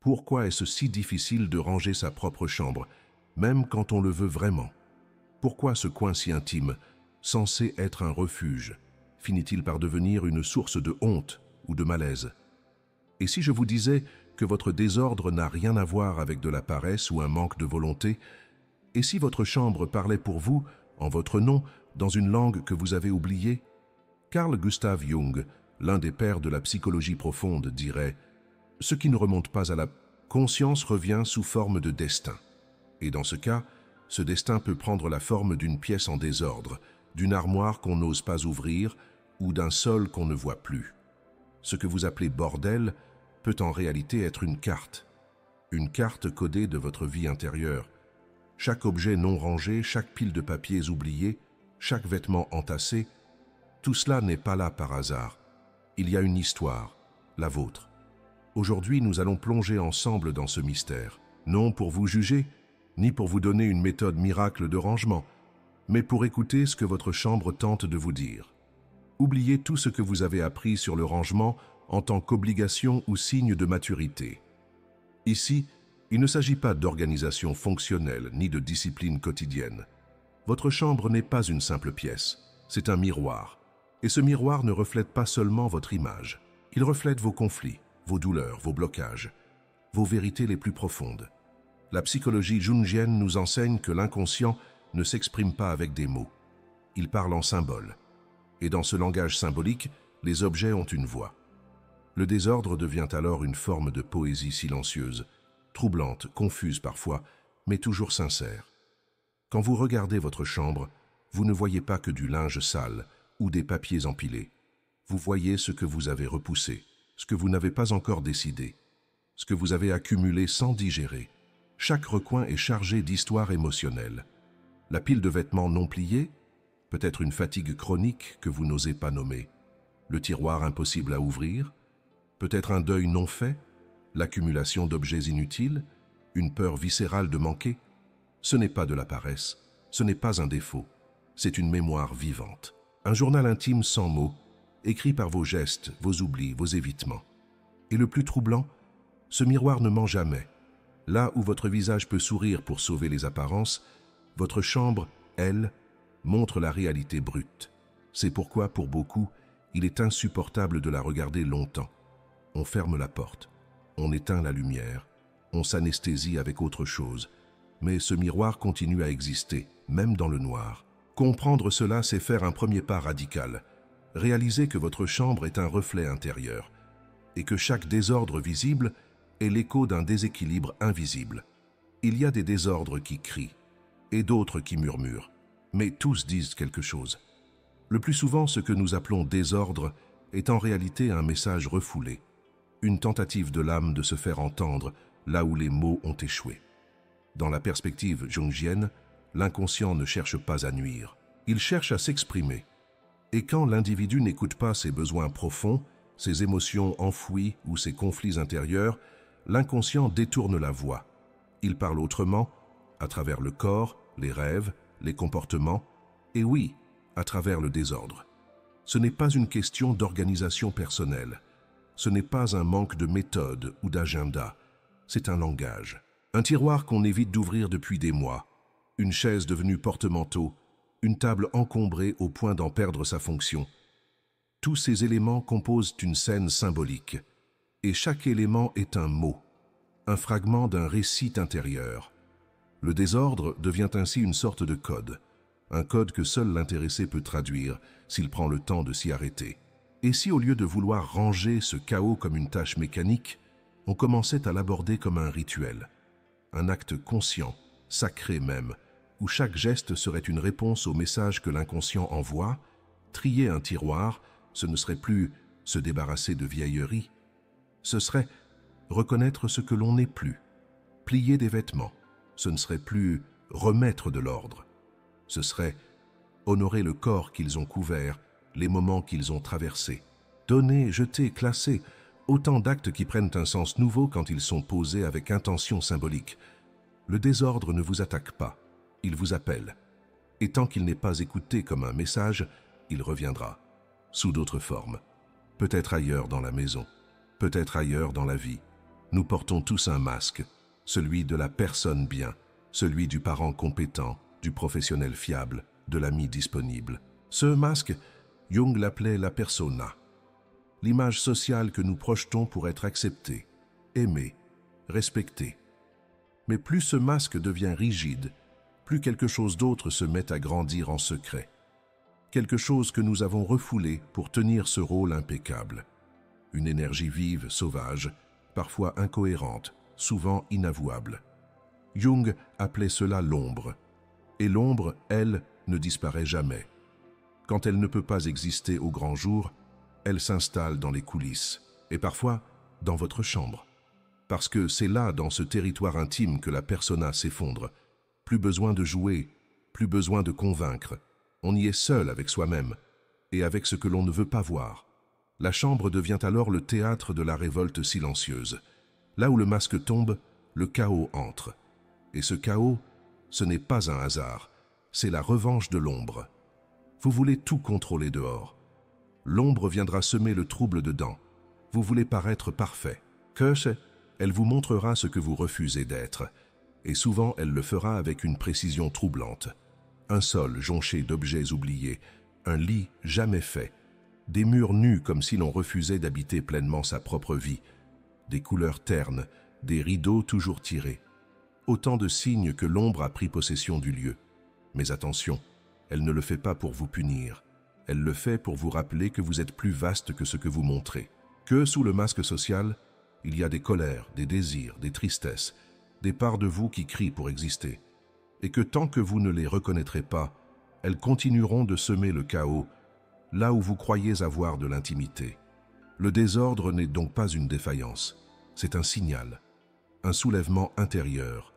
Pourquoi est-ce si difficile de ranger sa propre chambre, même quand on le veut vraiment? Pourquoi ce coin si intime, censé être un refuge, finit-il par devenir une source de honte ou de malaise? Et si je vous disais que votre désordre n'a rien à voir avec de la paresse ou un manque de volonté, et si votre chambre parlait pour vous, en votre nom, dans une langue que vous avez oubliée? Carl Gustav Jung, l'un des pères de la psychologie profonde, dirait « Ce qui ne remonte pas à la conscience revient sous forme de destin. » Et dans ce cas, ce destin peut prendre la forme d'une pièce en désordre, d'une armoire qu'on n'ose pas ouvrir ou d'un sol qu'on ne voit plus. Ce que vous appelez bordel peut en réalité être une carte codée de votre vie intérieure. Chaque objet non rangé, chaque pile de papiers oubliés, chaque vêtement entassé, tout cela n'est pas là par hasard. Il y a une histoire, la vôtre. Aujourd'hui, nous allons plonger ensemble dans ce mystère, non pour vous juger, ni pour vous donner une méthode miracle de rangement, mais pour écouter ce que votre chambre tente de vous dire. Oubliez tout ce que vous avez appris sur le rangement en tant qu'obligation ou signe de maturité. Ici, il ne s'agit pas d'organisation fonctionnelle ni de discipline quotidienne. Votre chambre n'est pas une simple pièce, c'est un miroir. Et ce miroir ne reflète pas seulement votre image, il reflète vos conflits, vos douleurs, vos blocages, vos vérités les plus profondes. La psychologie jungienne nous enseigne que l'inconscient ne s'exprime pas avec des mots. Il parle en symboles. Et dans ce langage symbolique, les objets ont une voix. Le désordre devient alors une forme de poésie silencieuse, troublante, confuse parfois, mais toujours sincère. Quand vous regardez votre chambre, vous ne voyez pas que du linge sale ou des papiers empilés. Vous voyez ce que vous avez repoussé, ce que vous n'avez pas encore décidé, ce que vous avez accumulé sans digérer. Chaque recoin est chargé d'histoires émotionnelles. La pile de vêtements non pliés, peut-être une fatigue chronique que vous n'osez pas nommer, le tiroir impossible à ouvrir, peut-être un deuil non fait, l'accumulation d'objets inutiles, une peur viscérale de manquer. Ce n'est pas de la paresse, ce n'est pas un défaut, c'est une mémoire vivante. Un journal intime sans mots, écrit par vos gestes, vos oublis, vos évitements. Et le plus troublant, ce miroir ne ment jamais. Là où votre visage peut sourire pour sauver les apparences, votre chambre, elle, montre la réalité brute. C'est pourquoi, pour beaucoup, il est insupportable de la regarder longtemps. On ferme la porte, on éteint la lumière, on s'anesthésie avec autre chose. Mais ce miroir continue à exister, même dans le noir. Comprendre cela, c'est faire un premier pas radical. Réaliser que votre chambre est un reflet intérieur et que chaque désordre visible est l'écho d'un déséquilibre invisible. Il y a des désordres qui crient et d'autres qui murmurent, mais tous disent quelque chose. Le plus souvent, ce que nous appelons désordre est en réalité un message refoulé, une tentative de l'âme de se faire entendre là où les mots ont échoué. Dans la perspective jungienne, l'inconscient ne cherche pas à nuire, il cherche à s'exprimer. Et quand l'individu n'écoute pas ses besoins profonds, ses émotions enfouies ou ses conflits intérieurs, l'inconscient détourne la voix. Il parle autrement, à travers le corps, les rêves, les comportements, et oui, à travers le désordre. Ce n'est pas une question d'organisation personnelle, ce n'est pas un manque de méthode ou d'agenda, c'est un langage. Un tiroir qu'on évite d'ouvrir depuis des mois, une chaise devenue porte-manteau, une table encombrée au point d'en perdre sa fonction. Tous ces éléments composent une scène symbolique, et chaque élément est un mot, un fragment d'un récit intérieur. Le désordre devient ainsi une sorte de code, un code que seul l'intéressé peut traduire s'il prend le temps de s'y arrêter. Et si au lieu de vouloir ranger ce chaos comme une tâche mécanique, on commençait à l'aborder comme un rituel, un acte conscient, sacré même, où chaque geste serait une réponse au message que l'inconscient envoie, trier un tiroir, ce ne serait plus se débarrasser de vieilleries, ce serait reconnaître ce que l'on n'est plus, plier des vêtements, ce ne serait plus remettre de l'ordre, ce serait honorer le corps qu'ils ont couvert, les moments qu'ils ont traversés, donner, jeter, classer, autant d'actes qui prennent un sens nouveau quand ils sont posés avec intention symbolique. Le désordre ne vous attaque pas, il vous appelle. Et tant qu'il n'est pas écouté comme un message, il reviendra, sous d'autres formes. Peut-être ailleurs dans la maison, peut-être ailleurs dans la vie. Nous portons tous un masque, celui de la personne bien, celui du parent compétent, du professionnel fiable, de l'ami disponible. Ce masque, Jung l'appelait la persona, l'image sociale que nous projetons pour être accepté, aimé, respecté. Mais plus ce masque devient rigide, plus quelque chose d'autre se met à grandir en secret. Quelque chose que nous avons refoulé pour tenir ce rôle impeccable. Une énergie vive, sauvage, parfois incohérente, souvent inavouable. Jung appelait cela l'ombre. Et l'ombre, elle, ne disparaît jamais. Quand elle ne peut pas exister au grand jour, elle s'installe dans les coulisses, et parfois dans votre chambre. Parce que c'est là, dans ce territoire intime, que la persona s'effondre. Plus besoin de jouer, plus besoin de convaincre. On y est seul avec soi-même, et avec ce que l'on ne veut pas voir. La chambre devient alors le théâtre de la révolte silencieuse. Là où le masque tombe, le chaos entre. Et ce chaos, ce n'est pas un hasard, c'est la revanche de l'ombre. Vous voulez tout contrôler dehors. L'ombre viendra semer le trouble dedans. Vous voulez paraître parfait. Elle vous montrera ce que vous refusez d'être. Et souvent, elle le fera avec une précision troublante. Un sol jonché d'objets oubliés, un lit jamais fait, des murs nus comme si l'on refusait d'habiter pleinement sa propre vie, des couleurs ternes, des rideaux toujours tirés. Autant de signes que l'ombre a pris possession du lieu. Mais attention, elle ne le fait pas pour vous punir. Elle le fait pour vous rappeler que vous êtes plus vaste que ce que vous montrez. Que sous le masque social, il y a des colères, des désirs, des tristesses, des parts de vous qui crient pour exister. Et que tant que vous ne les reconnaîtrez pas, elles continueront de semer le chaos, là où vous croyez avoir de l'intimité. Le désordre n'est donc pas une défaillance, c'est un signal, un soulèvement intérieur.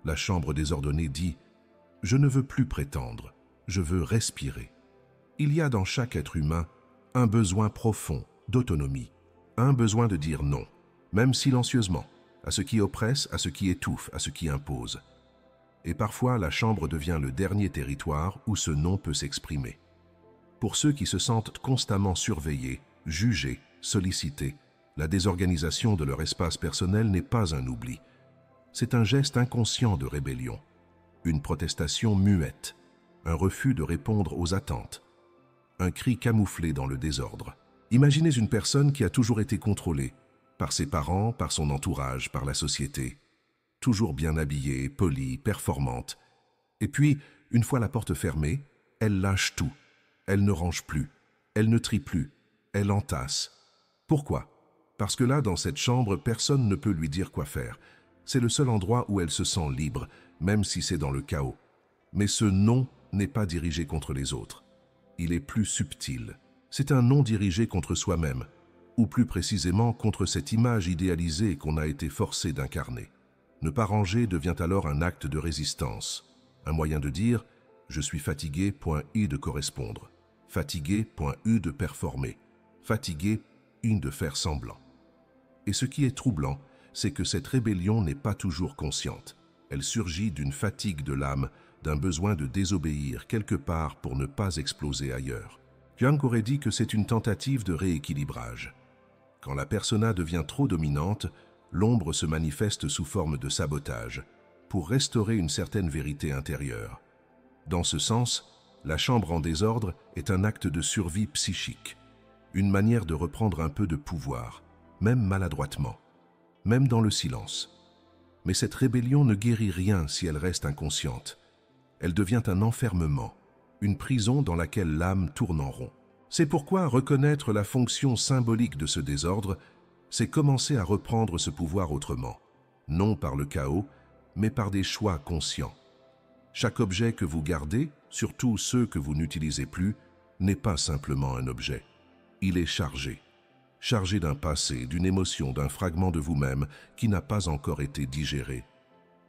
La chambre désordonnée dit « Je ne veux plus prétendre, je veux respirer ». Il y a dans chaque être humain un besoin profond d'autonomie, un besoin de dire non, même silencieusement, à ce qui oppresse, à ce qui étouffe, à ce qui impose. Et parfois, la chambre devient le dernier territoire où ce non peut s'exprimer. Pour ceux qui se sentent constamment surveillés, jugés, sollicités, la désorganisation de leur espace personnel n'est pas un oubli. C'est un geste inconscient de rébellion, une protestation muette, un refus de répondre aux attentes, un cri camouflé dans le désordre. Imaginez une personne qui a toujours été contrôlée, par ses parents, par son entourage, par la société, toujours bien habillée, polie, performante. Et puis, une fois la porte fermée, elle lâche tout. Elle ne range plus, elle ne trie plus, elle entasse. Pourquoi? Parce que là, dans cette chambre, personne ne peut lui dire quoi faire. C'est le seul endroit où elle se sent libre, même si c'est dans le chaos. Mais ce non n'est pas dirigé contre les autres. Il est plus subtil. C'est un non dirigé contre soi-même, ou plus précisément contre cette image idéalisée qu'on a été forcé d'incarner. Ne pas ranger devient alors un acte de résistance, un moyen de dire « je suis fatigué, point I de correspondre », fatigué, point U de performer, fatigué, I de faire semblant. Et ce qui est troublant, c'est que cette rébellion n'est pas toujours consciente. Elle surgit d'une fatigue de l'âme, d'un besoin de désobéir quelque part pour ne pas exploser ailleurs. Jung aurait dit que c'est une tentative de rééquilibrage. Quand la persona devient trop dominante, l'ombre se manifeste sous forme de sabotage, pour restaurer une certaine vérité intérieure. Dans ce sens, la chambre en désordre est un acte de survie psychique, une manière de reprendre un peu de pouvoir, même maladroitement, même dans le silence. Mais cette rébellion ne guérit rien si elle reste inconsciente. Elle devient un enfermement, une prison dans laquelle l'âme tourne en rond. C'est pourquoi reconnaître la fonction symbolique de ce désordre, c'est commencer à reprendre ce pouvoir autrement, non par le chaos, mais par des choix conscients. Chaque objet que vous gardez, surtout ceux que vous n'utilisez plus, n'est pas simplement un objet. Il est chargé d'un passé, d'une émotion, d'un fragment de vous-même qui n'a pas encore été digéré.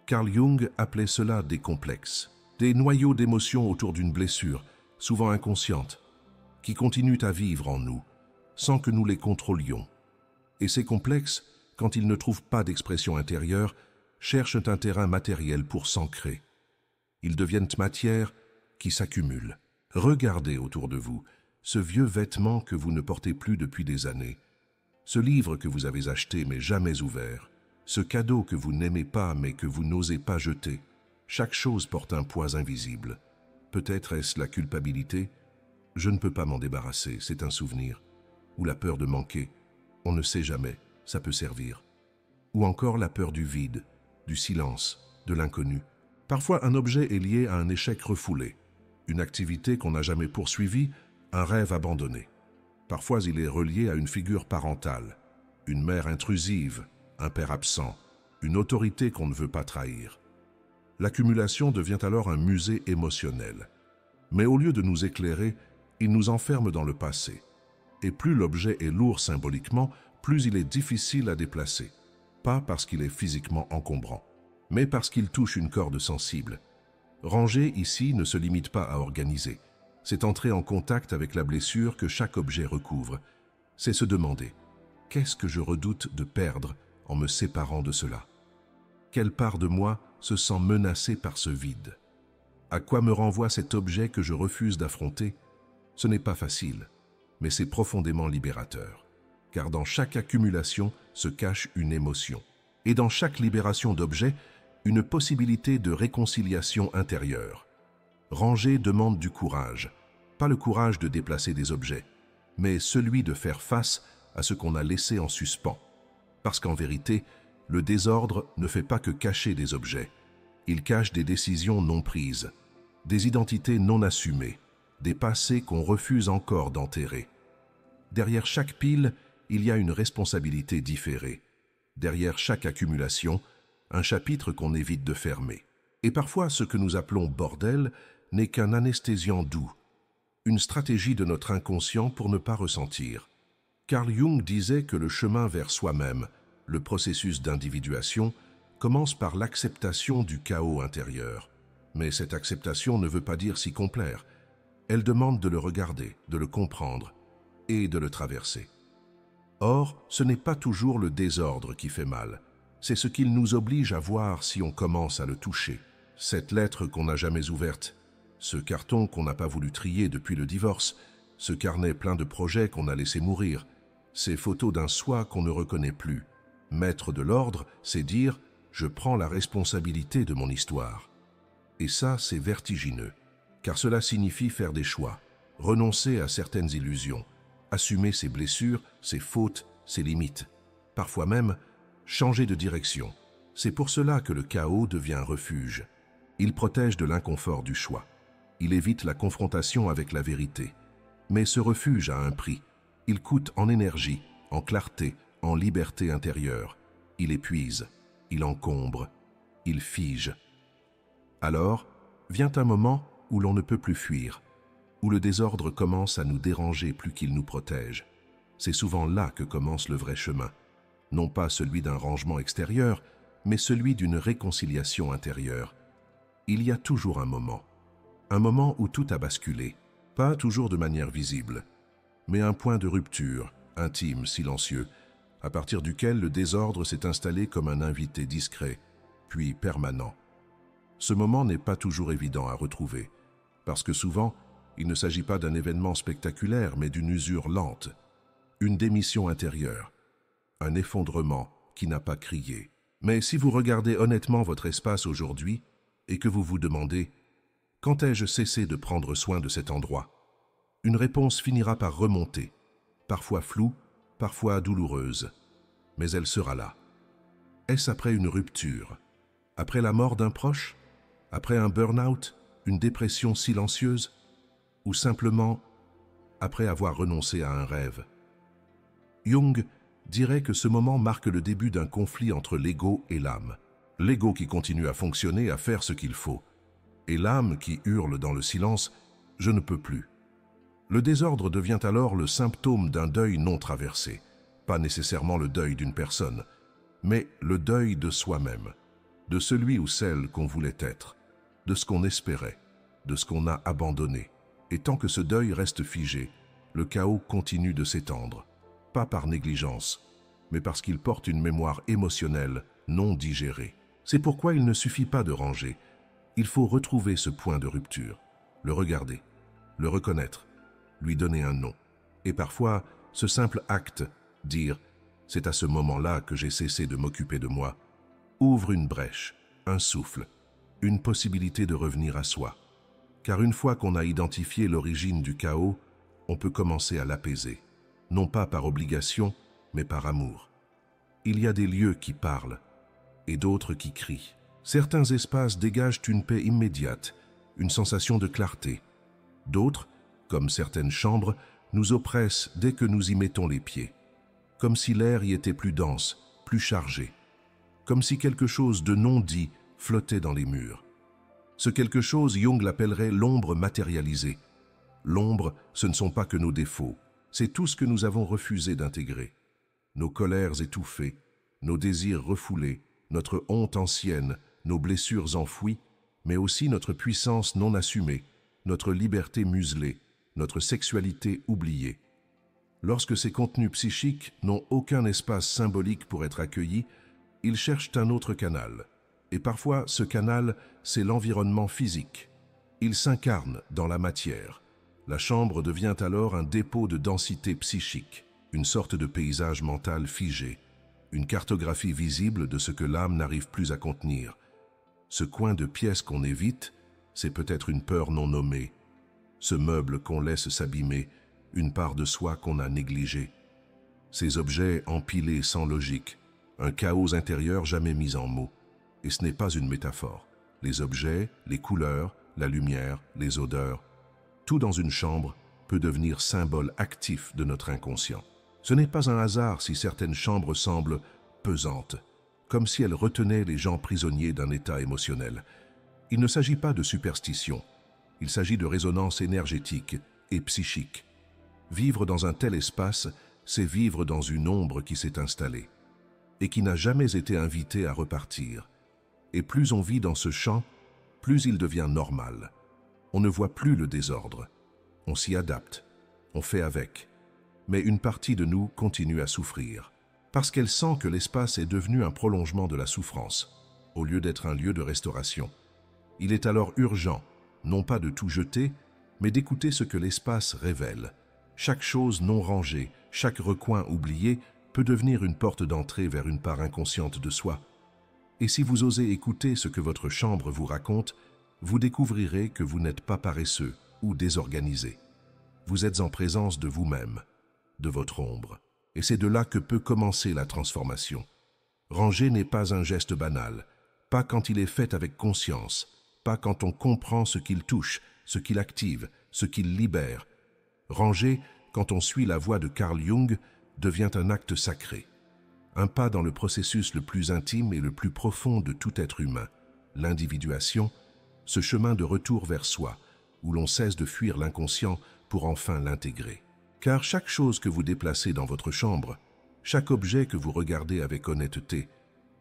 Carl Jung appelait cela des complexes, des noyaux d'émotions autour d'une blessure, souvent inconsciente, qui continuent à vivre en nous, sans que nous les contrôlions. Et ces complexes, quand ils ne trouvent pas d'expression intérieure, cherchent un terrain matériel pour s'ancrer. Ils deviennent matière qui s'accumule. Regardez autour de vous ce vieux vêtement que vous ne portez plus depuis des années, ce livre que vous avez acheté mais jamais ouvert, ce cadeau que vous n'aimez pas mais que vous n'osez pas jeter. Chaque chose porte un poids invisible. Peut-être est-ce la culpabilité? Je ne peux pas m'en débarrasser, c'est un souvenir. Ou la peur de manquer. On ne sait jamais, ça peut servir. Ou encore la peur du vide, du silence, de l'inconnu. Parfois, un objet est lié à un échec refoulé, une activité qu'on n'a jamais poursuivie, un rêve abandonné. Parfois, il est relié à une figure parentale, une mère intrusive, un père absent, une autorité qu'on ne veut pas trahir. L'accumulation devient alors un musée émotionnel. Mais au lieu de nous éclairer, il nous enferme dans le passé. Et plus l'objet est lourd symboliquement, plus il est difficile à déplacer. Pas parce qu'il est physiquement encombrant, mais parce qu'il touche une corde sensible. Ranger ici ne se limite pas à organiser. C'est entrer en contact avec la blessure que chaque objet recouvre. C'est se demander, qu'est-ce que je redoute de perdre en me séparant de cela? Quelle part de moi se sent menacée par ce vide? À quoi me renvoie cet objet que je refuse d'affronter? Ce n'est pas facile, mais c'est profondément libérateur. Car dans chaque accumulation se cache une émotion. Et dans chaque libération d'objets, une possibilité de réconciliation intérieure. Ranger demande du courage. Pas le courage de déplacer des objets, mais celui de faire face à ce qu'on a laissé en suspens. Parce qu'en vérité, le désordre ne fait pas que cacher des objets. Il cache des décisions non prises, des identités non assumées, des passés qu'on refuse encore d'enterrer. Derrière chaque pile, il y a une responsabilité différée. Derrière chaque accumulation, un chapitre qu'on évite de fermer. Et parfois, ce que nous appelons bordel n'est qu'un anesthésiant doux, une stratégie de notre inconscient pour ne pas ressentir. Carl Jung disait que le chemin vers soi-même, le processus d'individuation, commence par l'acceptation du chaos intérieur. Mais cette acceptation ne veut pas dire s'y complaire. Elle demande de le regarder, de le comprendre et de le traverser. Or, ce n'est pas toujours le désordre qui fait mal. C'est ce qu'il nous oblige à voir si on commence à le toucher. Cette lettre qu'on n'a jamais ouverte, ce carton qu'on n'a pas voulu trier depuis le divorce, ce carnet plein de projets qu'on a laissé mourir, ces photos d'un soi qu'on ne reconnaît plus. Mettre de l'ordre, c'est dire « je prends la responsabilité de mon histoire ». Et ça, c'est vertigineux, car cela signifie faire des choix, renoncer à certaines illusions, assumer ses blessures, ses fautes, ses limites. Parfois même, changer de direction. C'est pour cela que le chaos devient un refuge. Il protège de l'inconfort du choix. Il évite la confrontation avec la vérité. Mais ce refuge a un prix. Il coûte en énergie, en clarté, en liberté intérieure. Il épuise, il encombre, il fige. Alors, vient un moment où l'on ne peut plus fuir, où le désordre commence à nous déranger plus qu'il nous protège. C'est souvent là que commence le vrai chemin. Non pas celui d'un rangement extérieur, mais celui d'une réconciliation intérieure. Il y a toujours un moment où tout a basculé, pas toujours de manière visible, mais un point de rupture, intime, silencieux, à partir duquel le désordre s'est installé comme un invité discret, puis permanent. Ce moment n'est pas toujours évident à retrouver, parce que souvent, il ne s'agit pas d'un événement spectaculaire, mais d'une usure lente, une démission intérieure, un effondrement qui n'a pas crié. Mais si vous regardez honnêtement votre espace aujourd'hui et que vous vous demandez « Quand ai-je cessé de prendre soin de cet endroit ?» Une réponse finira par remonter, parfois floue, parfois douloureuse, mais elle sera là. Est-ce après une rupture, après la mort d'un proche, après un burn-out, une dépression silencieuse, ou simplement après avoir renoncé à un rêve? Jung dirait que ce moment marque le début d'un conflit entre l'ego et l'âme. L'ego qui continue à fonctionner, à faire ce qu'il faut, et l'âme qui hurle dans le silence « je ne peux plus ». Le désordre devient alors le symptôme d'un deuil non traversé, pas nécessairement le deuil d'une personne, mais le deuil de soi-même, de celui ou celle qu'on voulait être, de ce qu'on espérait, de ce qu'on a abandonné. Et tant que ce deuil reste figé, le chaos continue de s'étendre, pas par négligence, mais parce qu'il porte une mémoire émotionnelle non digérée. C'est pourquoi il ne suffit pas de ranger, il faut retrouver ce point de rupture, le regarder, le reconnaître, lui donner un nom. Et parfois, ce simple acte, dire C'est à ce moment-là que j'ai cessé de m'occuper de moi. Ouvre une brèche, un souffle, une possibilité de revenir à soi. Car une fois qu'on a identifié l'origine du chaos, on peut commencer à l'apaiser, non pas par obligation, mais par amour. Il y a des lieux qui parlent et d'autres qui crient. Certains espaces dégagent une paix immédiate, une sensation de clarté. D'autres, comme certaines chambres, nous oppressent dès que nous y mettons les pieds. Comme si l'air y était plus dense, plus chargé. Comme si quelque chose de non dit flottait dans les murs. Ce quelque chose, Jung l'appellerait l'ombre matérialisée. L'ombre, ce ne sont pas que nos défauts, c'est tout ce que nous avons refusé d'intégrer. Nos colères étouffées, nos désirs refoulés, notre honte ancienne, nos blessures enfouies, mais aussi notre puissance non assumée, notre liberté muselée, notre sexualité oubliée. Lorsque ces contenus psychiques n'ont aucun espace symbolique pour être accueillis, ils cherchent un autre canal. Et parfois, ce canal, c'est l'environnement physique. Il s'incarne dans la matière. La chambre devient alors un dépôt de densité psychique, une sorte de paysage mental figé, une cartographie visible de ce que l'âme n'arrive plus à contenir. Ce coin de pièce qu'on évite, c'est peut-être une peur non nommée. Ce meuble qu'on laisse s'abîmer, une part de soi qu'on a négligée. Ces objets empilés sans logique, un chaos intérieur jamais mis en mots. Et ce n'est pas une métaphore. Les objets, les couleurs, la lumière, les odeurs, tout dans une chambre peut devenir symbole actif de notre inconscient. Ce n'est pas un hasard si certaines chambres semblent pesantes, comme si elles retenaient les gens prisonniers d'un état émotionnel. Il ne s'agit pas de superstition, il s'agit de résonance énergétique et psychique. Vivre dans un tel espace, c'est vivre dans une ombre qui s'est installée et qui n'a jamais été invitée à repartir. Et plus on vit dans ce champ, plus il devient normal. On ne voit plus le désordre. On s'y adapte, on fait avec. Mais une partie de nous continue à souffrir, parce qu'elle sent que l'espace est devenu un prolongement de la souffrance, au lieu d'être un lieu de restauration. Il est alors urgent, non pas de tout jeter, mais d'écouter ce que l'espace révèle. Chaque chose non rangée, chaque recoin oublié peut devenir une porte d'entrée vers une part inconsciente de soi. Et si vous osez écouter ce que votre chambre vous raconte, vous découvrirez que vous n'êtes pas paresseux ou désorganisé. Vous êtes en présence de vous-même, de votre ombre. Et c'est de là que peut commencer la transformation. Ranger n'est pas un geste banal, pas quand il est fait avec conscience, pas quand on comprend ce qu'il touche, ce qu'il active, ce qu'il libère. Ranger, quand on suit la voie de Carl Jung, devient un acte sacré. Un pas dans le processus le plus intime et le plus profond de tout être humain, l'individuation, ce chemin de retour vers soi, où l'on cesse de fuir l'inconscient pour enfin l'intégrer. Car chaque chose que vous déplacez dans votre chambre, chaque objet que vous regardez avec honnêteté,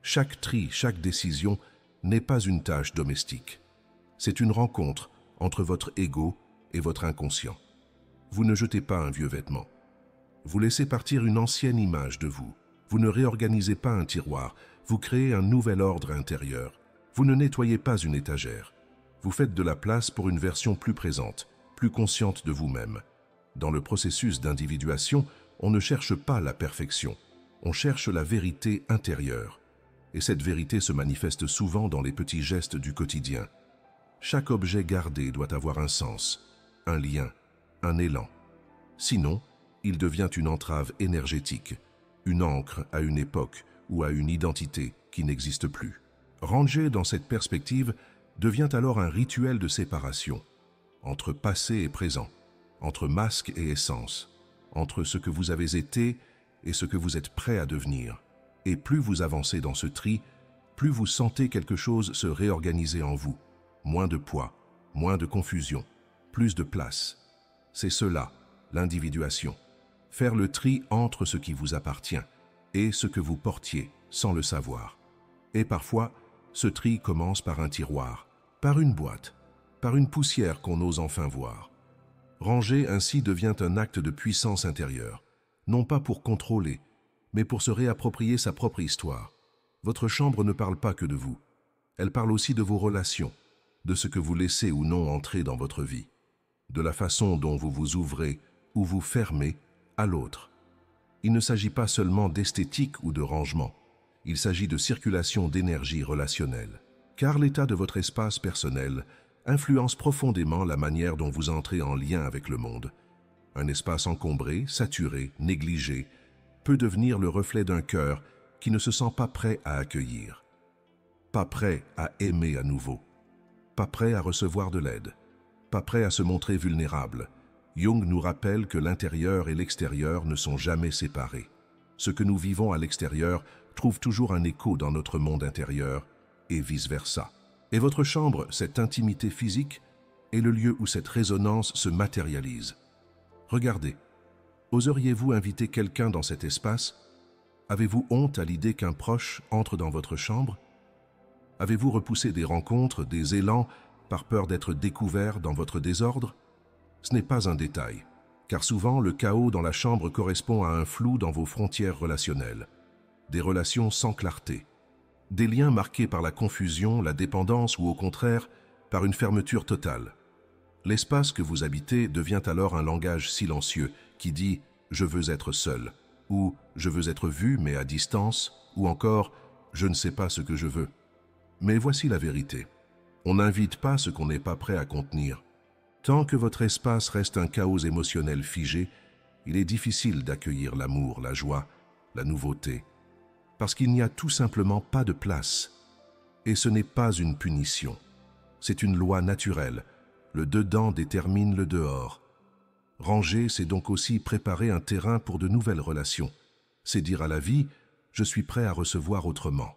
chaque tri, chaque décision n'est pas une tâche domestique. C'est une rencontre entre votre ego et votre inconscient. Vous ne jetez pas un vieux vêtement. Vous laissez partir une ancienne image de vous. Vous ne réorganisez pas un tiroir, vous créez un nouvel ordre intérieur. Vous ne nettoyez pas une étagère. Vous faites de la place pour une version plus présente, plus consciente de vous-même. Dans le processus d'individuation, on ne cherche pas la perfection, on cherche la vérité intérieure. Et cette vérité se manifeste souvent dans les petits gestes du quotidien. Chaque objet gardé doit avoir un sens, un lien, un élan. Sinon, il devient une entrave énergétique, une ancre à une époque ou à une identité qui n'existe plus. Ranger dans cette perspective devient alors un rituel de séparation entre passé et présent, entre masque et essence, entre ce que vous avez été et ce que vous êtes prêt à devenir. Et plus vous avancez dans ce tri, plus vous sentez quelque chose se réorganiser en vous. Moins de poids, moins de confusion, plus de place. C'est cela, l'individuation. Faire le tri entre ce qui vous appartient et ce que vous portiez sans le savoir. Et parfois, ce tri commence par un tiroir, par une boîte, par une poussière qu'on ose enfin voir. Ranger ainsi devient un acte de puissance intérieure, non pas pour contrôler, mais pour se réapproprier sa propre histoire. Votre chambre ne parle pas que de vous, elle parle aussi de vos relations, de ce que vous laissez ou non entrer dans votre vie, de la façon dont vous vous ouvrez ou vous fermez à l'autre. Il ne s'agit pas seulement d'esthétique ou de rangement, il s'agit de circulation d'énergie relationnelle. Car l'état de votre espace personnel influence profondément la manière dont vous entrez en lien avec le monde. Un espace encombré, saturé, négligé, peut devenir le reflet d'un cœur qui ne se sent pas prêt à accueillir, pas prêt à aimer à nouveau, pas prêt à recevoir de l'aide, pas prêt à se montrer vulnérable. Jung nous rappelle que l'intérieur et l'extérieur ne sont jamais séparés. Ce que nous vivons à l'extérieur trouve toujours un écho dans notre monde intérieur, et vice-versa. Et votre chambre, cette intimité physique, est le lieu où cette résonance se matérialise. Regardez, oseriez-vous inviter quelqu'un dans cet espace? Avez-vous honte à l'idée qu'un proche entre dans votre chambre? Avez-vous repoussé des rencontres, des élans, par peur d'être découvert dans votre désordre? Ce n'est pas un détail, car souvent le chaos dans la chambre correspond à un flou dans vos frontières relationnelles, des relations sans clarté, des liens marqués par la confusion, la dépendance ou au contraire par une fermeture totale. L'espace que vous habitez devient alors un langage silencieux qui dit « je veux être seul » ou « je veux être vu mais à distance » ou encore « je ne sais pas ce que je veux ». Mais voici la vérité. On n'invite pas ce qu'on n'est pas prêt à contenir. Tant que votre espace reste un chaos émotionnel figé, il est difficile d'accueillir l'amour, la joie, la nouveauté, parce qu'il n'y a tout simplement pas de place. Et ce n'est pas une punition, c'est une loi naturelle. Le dedans détermine le dehors. Ranger, c'est donc aussi préparer un terrain pour de nouvelles relations. C'est dire à la vie, je suis prêt à recevoir autrement.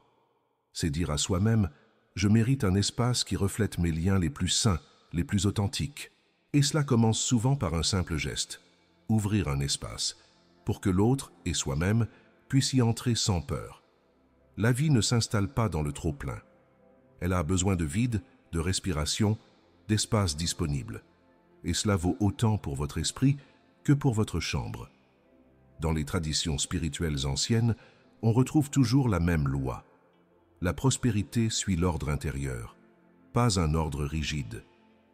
C'est dire à soi-même, je mérite un espace qui reflète mes liens les plus sains, les plus authentiques. Et cela commence souvent par un simple geste, ouvrir un espace, pour que l'autre et soi-même puissent y entrer sans peur. La vie ne s'installe pas dans le trop-plein. Elle a besoin de vide, de respiration, d'espace disponible. Et cela vaut autant pour votre esprit que pour votre chambre. Dans les traditions spirituelles anciennes, on retrouve toujours la même loi. La prospérité suit l'ordre intérieur, pas un ordre rigide,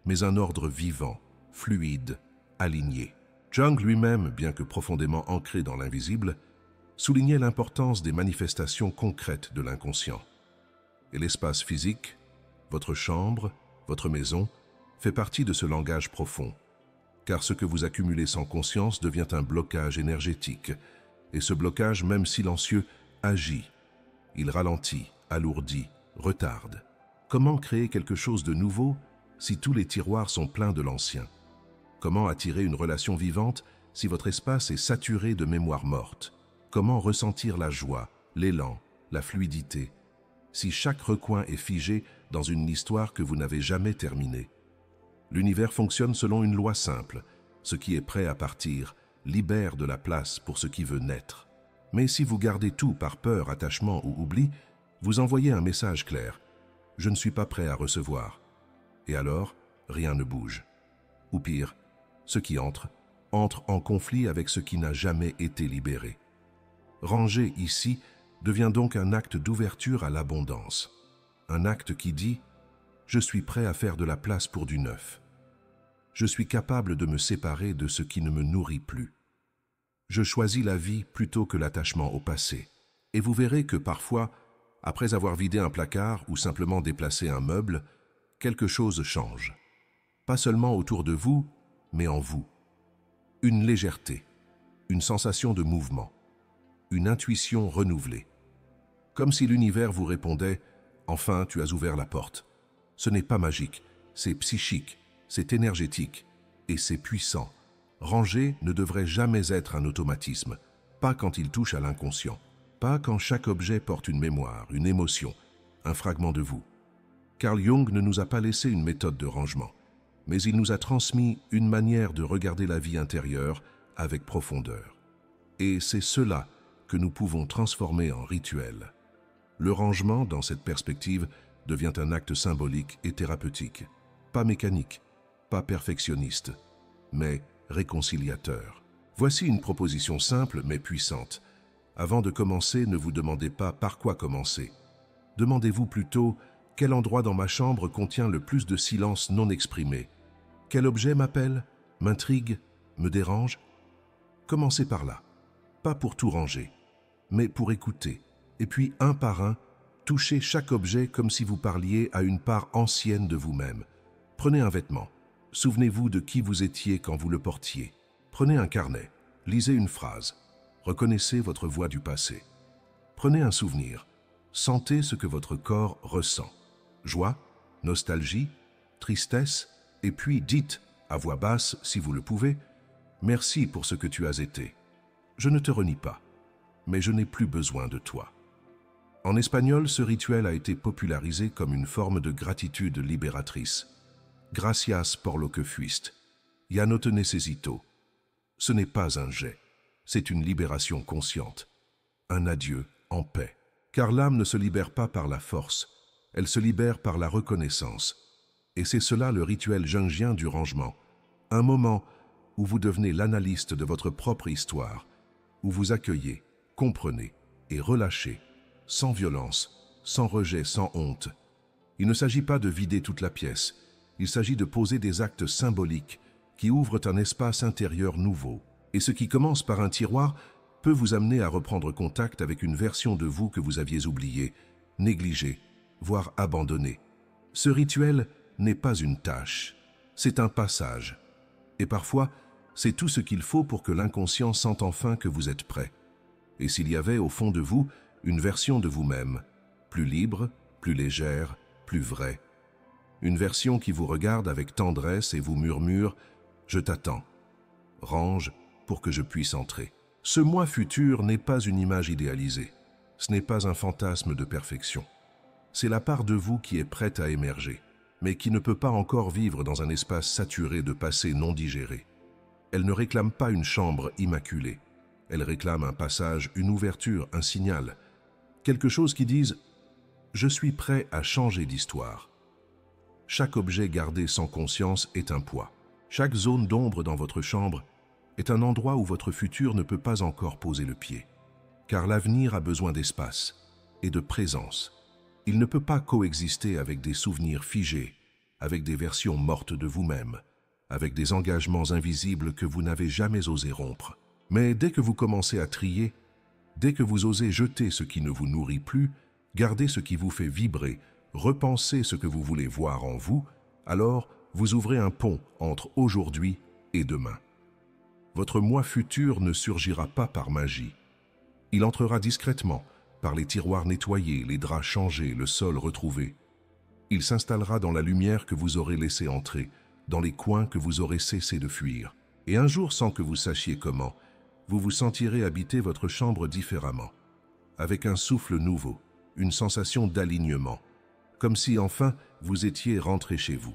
mais un ordre vivant, fluide, aligné. Jung lui-même, bien que profondément ancré dans l'invisible, soulignait l'importance des manifestations concrètes de l'inconscient. Et l'espace physique, votre chambre, votre maison, fait partie de ce langage profond, car ce que vous accumulez sans conscience devient un blocage énergétique, et ce blocage, même silencieux, agit. Il ralentit, alourdit, retarde. Comment créer quelque chose de nouveau si tous les tiroirs sont pleins de l'ancien? Comment attirer une relation vivante si votre espace est saturé de mémoires mortes? Comment ressentir la joie, l'élan, la fluidité, si chaque recoin est figé dans une histoire que vous n'avez jamais terminée? L'univers fonctionne selon une loi simple. Ce qui est prêt à partir libère de la place pour ce qui veut naître. Mais si vous gardez tout par peur, attachement ou oubli, vous envoyez un message clair. Je ne suis pas prêt à recevoir. Et alors, rien ne bouge. Ou pire, ce qui entre en conflit avec ce qui n'a jamais été libéré. Ranger ici devient donc un acte d'ouverture à l'abondance. Un acte qui dit « Je suis prêt à faire de la place pour du neuf. Je suis capable de me séparer de ce qui ne me nourrit plus. Je choisis la vie plutôt que l'attachement au passé. » Et vous verrez que parfois, après avoir vidé un placard ou simplement déplacé un meuble, quelque chose change. Pas seulement autour de vous, mais en vous. Une légèreté, une sensation de mouvement, une intuition renouvelée. Comme si l'univers vous répondait « Enfin, tu as ouvert la porte ». Ce n'est pas magique, c'est psychique, c'est énergétique et c'est puissant. Ranger ne devrait jamais être un automatisme, pas quand il touche à l'inconscient, pas quand chaque objet porte une mémoire, une émotion, un fragment de vous. Carl Jung ne nous a pas laissé une méthode de rangement, mais il nous a transmis une manière de regarder la vie intérieure avec profondeur. Et c'est cela que nous pouvons transformer en rituel. Le rangement, dans cette perspective, devient un acte symbolique et thérapeutique, pas mécanique, pas perfectionniste, mais réconciliateur. Voici une proposition simple mais puissante. Avant de commencer, ne vous demandez pas par quoi commencer. Demandez-vous plutôt quel endroit dans ma chambre contient le plus de silence non exprimé. Quel objet m'appelle, m'intrigue, me dérange? Commencez par là. pas pour tout ranger, mais pour écouter, et puis un par un, touchez chaque objet comme si vous parliez à une part ancienne de vous-même. Prenez un vêtement. Souvenez-vous de qui vous étiez quand vous le portiez. Prenez un carnet. Lisez une phrase. Reconnaissez votre voix du passé. Prenez un souvenir. Sentez ce que votre corps ressent. Joie, nostalgie, tristesse, et puis dites, à voix basse si vous le pouvez, « Merci pour ce que tu as été. Je ne te renie pas, mais je n'ai plus besoin de toi. » En espagnol, ce rituel a été popularisé comme une forme de gratitude libératrice. Gracias por lo que fuiste. Ya no te necesito. Ce n'est pas un jet, c'est une libération consciente. Un adieu en paix. Car l'âme ne se libère pas par la force, elle se libère par la reconnaissance. Et c'est cela le rituel jungien du rangement. Un moment où vous devenez l'analyste de votre propre histoire, où vous accueillez, comprenez et relâchez, sans violence, sans rejet, sans honte. Il ne s'agit pas de vider toute la pièce, il s'agit de poser des actes symboliques qui ouvrent un espace intérieur nouveau. Et ce qui commence par un tiroir peut vous amener à reprendre contact avec une version de vous que vous aviez oubliée, négligée, voire abandonnée. Ce rituel n'est pas une tâche, c'est un passage. Et parfois, c'est tout ce qu'il faut pour que l'inconscient sente enfin que vous êtes prêt. Et s'il y avait au fond de vous une version de vous-même, plus libre, plus légère, plus vraie. Une version qui vous regarde avec tendresse et vous murmure « Je t'attends. Range pour que je puisse entrer. » Ce moi futur n'est pas une image idéalisée. Ce n'est pas un fantasme de perfection. C'est la part de vous qui est prête à émerger, mais qui ne peut pas encore vivre dans un espace saturé de passé non digéré. Elle ne réclame pas une chambre immaculée. Elle réclame un passage, une ouverture, un signal. Quelque chose qui dise « Je suis prêt à changer d'histoire ». Chaque objet gardé sans conscience est un poids. Chaque zone d'ombre dans votre chambre est un endroit où votre futur ne peut pas encore poser le pied. Car l'avenir a besoin d'espace et de présence. Il ne peut pas coexister avec des souvenirs figés, avec des versions mortes de vous-même, avec des engagements invisibles que vous n'avez jamais osé rompre. Mais dès que vous commencez à trier, dès que vous osez jeter ce qui ne vous nourrit plus, garder ce qui vous fait vibrer, repenser ce que vous voulez voir en vous, alors vous ouvrez un pont entre aujourd'hui et demain. Votre moi futur ne surgira pas par magie. Il entrera discrètement, par les tiroirs nettoyés, les draps changés, le sol retrouvé. Il s'installera dans la lumière que vous aurez laissé entrer, dans les coins que vous aurez cessé de fuir. Et un jour, sans que vous sachiez comment, vous vous sentirez habiter votre chambre différemment, avec un souffle nouveau, une sensation d'alignement, comme si enfin vous étiez rentré chez vous.